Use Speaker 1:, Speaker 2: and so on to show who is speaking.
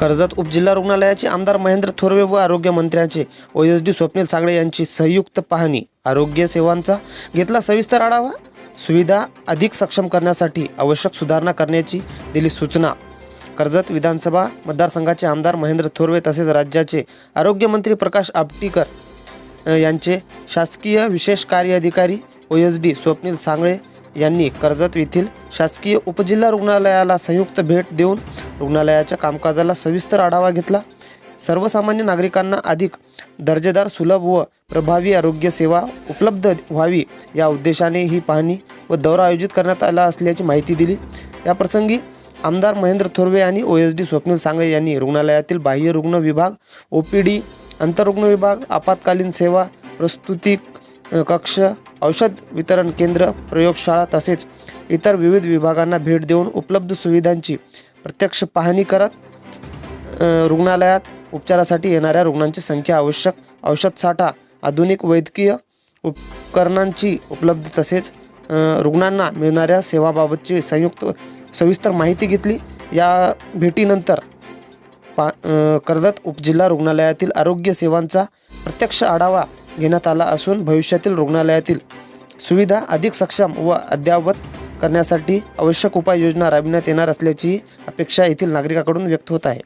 Speaker 1: कर्जत उपजिल्हा रुग्णालयाचे आमदार महेंद्र थोरवे व आरोग्यमंत्र्यांचे OSD स्वप्नील सागळे यांची संयुक्त पाहणी। आरोग्य सेवांचा घेतला सविस्तर आढावा। सुविधा अधिक सक्षम करण्यासाठी आवश्यक सुधारणा करण्याची दिली सूचना। कर्जत विधानसभा मतदारसंघाचे आमदार महेंद्र थोरवे तसेच राज्याचे आरोग्यमंत्री प्रकाश आबटीकर यांचे शासकीय विशेष कार्य अधिकारी OSD स्वप्नील सागळे यांनी कर्जत येथील शासकीय उपजिल्हा रुग्णालयाला संयुक्त भेट देऊन रुग्णालयाच्या कामकाजाला सविस्तर आढावा घेतला। सर्वसामान्य नागरिकांना अधिक दर्जेदार, सुलभ व प्रभावी आरोग्य सेवा उपलब्ध व्हावी या उद्देशाने ही पाहणी व दौरा आयोजित करण्यात आला असल्याची माहिती दिली। या प्रसंगी आमदार महेंद्र थोरवे आणि OSD स्वप्नील सागळे यांनी रुग्णालयातील बाह्य रुग्ण विभाग, OPD, आंतररुग्ण विभाग, आपत्कालीन सेवा, प्रसूती कक्ष, औषध वितरण केंद्र, प्रयोगशाळा तसेच इतर विविध विभागांना भेट देऊन उपलब्ध सुविधांची प्रत्यक्ष पाहणी करत रुग्णालयात उपचारासाठी येणाऱ्या रुग्णांची संख्या, आवश्यक औषध साठा, आधुनिक वैद्यकीय उपकरणांची उपलब्धी तसेच रुग्णांना मिळणाऱ्या सेवाबाबतची सविस्तर माहिती घेतली। या भेटीनंतर कर्जत उपजिल्हा रुग्णालयातील आरोग्य सेवांचा प्रत्यक्ष आढावा घेण्यात आला असून भविष्यातील रुग्णालयातील सुविधा अधिक सक्षम व अद्ययावत करण्यासाठी आवश्यक उपाययोजना राबविण्यात येणार असल्याची अपेक्षा येथील नागरिकांकडून व्यक्त होत आहे।